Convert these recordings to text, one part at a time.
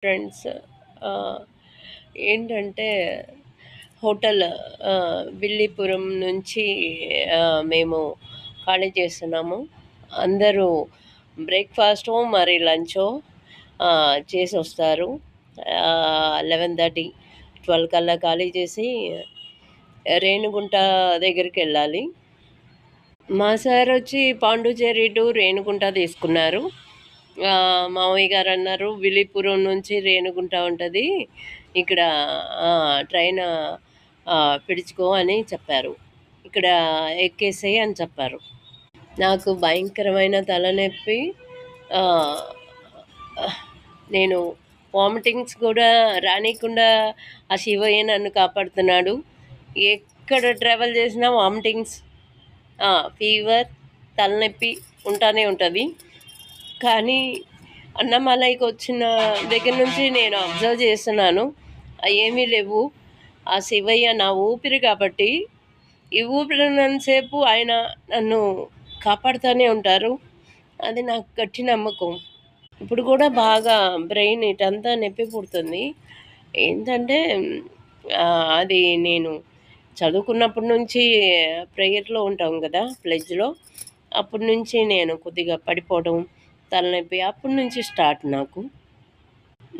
Friends ఏంటంటే hotel విల్లీపురం నుంచి మేము ఖాళీ చేస్తున్నాము. అందరూ బ్రేక్‌ఫాస్టో మరి లంచో చేసొస్తారు. 11:30, 12 కల్లా ఖాళీ చేసి రేణిగుంట దగ్గరికెళ్ళాలి. మా సారొచ్చి పాండిచ్చేరి టు రేణిగుంట తీసుకున్నారు. మామయ్య గారన్నారు, "విల్లీపురం నుంచి రేణిగుంట ఉంటది. ఇక్కడ ట్రైన్ పిడుచుకో" అని చెప్పారు. ఇక్కడ ఎక్కేసేయి అని చెప్పారు. నాకు భయంకరమైన తలనొప్పి. ఆహ్, నేను వామిటింగ్స్ కూడా రానీయకుండా ఆ శివయ్య నన్ను కాపాడుతున్నాడు. ఎక్కడ ట్రావెల్ చేసినా వామిటింగ్స్, ఫీవర్, తలనొప్పి ఉంటానే ఉంటది. కానీ అన్నమలైకి వచ్చిన దగ్గర నుంచి నేను అబ్జర్వ్ చేస్తున్నాను, ఏమీ లేవు. ఆ శివయ్య నా ఊపిరి కాబట్టి ఈ ఊపిరి ఉన్నంతసేపు ఆయన నన్ను కాపాడుతూనే ఉంటారు. అది నాకు గట్టి నమ్మకం. ఇప్పుడు కూడా బాగా బ్రెయిన్ ఇటంతా నొప్పి పుడుతుంది. ఏంటంటే అది నేను చదువుకున్నప్పటి నుంచి ప్రేయర్లో ఉంటాం కదా, ప్లెడ్జ్లో. అప్పటి నుంచి నేను కొద్దిగా పడిపోవడం, తలనొప్పి అప్పటి నుంచి స్టార్ట్ నాకు.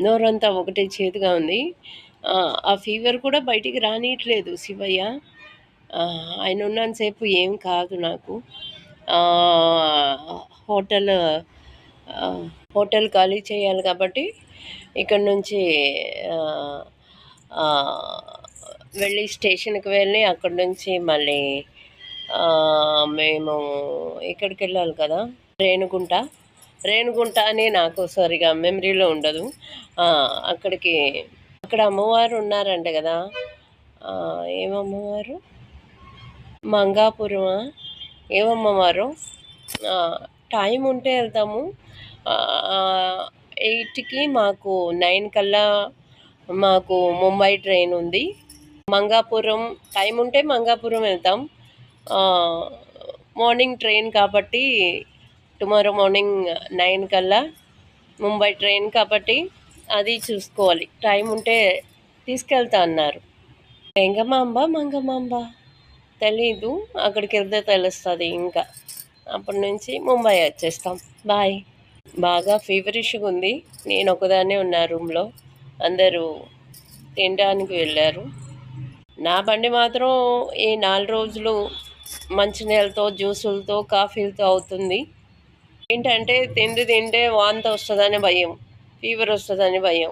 నోరంతా ఒకటే చేదుగా ఉంది. ఆ ఫీవర్ కూడా బయటికి రానీయట్లేదు శివయ్య. ఆయన ఉన్నంతసేపు ఏం కాదు నాకు. హోటల్ హోటల్ ఖాళీ చేయాలి కాబట్టి ఇక్కడ నుంచి వెళ్ళి స్టేషన్కి వెళ్ళి అక్కడి నుంచి మళ్ళీ మేము ఇక్కడికి వెళ్ళాలి కదా, రేణిగుంట. రేణిగుంట అని నాకు సరిగా మెమరీలో ఉండదు. అక్కడికి అక్కడ అమ్మవారు ఉన్నారంట కదా, ఏమమ్మవారు, మంగాపురమా, ఏమమ్మవారు. టైం ఉంటే వెళ్తాము. 8కి మాకు 9 కల్లా మాకు ముంబై ట్రైన్ ఉంది. మంగాపురం టైం ఉంటే మంగాపురం వెళ్తాం. మార్నింగ్ ట్రైన్ కాబట్టి టుమారో మార్నింగ్ 9 కల్లా ముంబై ట్రైన్ కాబట్టి అది చూసుకోవాలి. టైం ఉంటే తీసుకెళ్తా అన్నారు. వెంగమాంబ మంగమాంబ తెలీదు, అక్కడికి వెళ్తే తెలుస్తుంది. ఇంకా అప్పటి నుంచి ముంబై వచ్చేస్తాం. బాయ్. బాగా ఫీవరిష్గా ఉంది. నేను ఒకదాన్నే ఉన్నా రూమ్లో. అందరూ తినడానికి వెళ్ళారు. నా బండి మాత్రం ఈ 4 రోజులు మంచినీళ్ళతో, జ్యూసులతో, కాఫీలతో అవుతుంది. ఏంటంటే తిండి తింటే వాంతి వస్తుందని భయం, ఫీవర్ వస్తుందని భయం.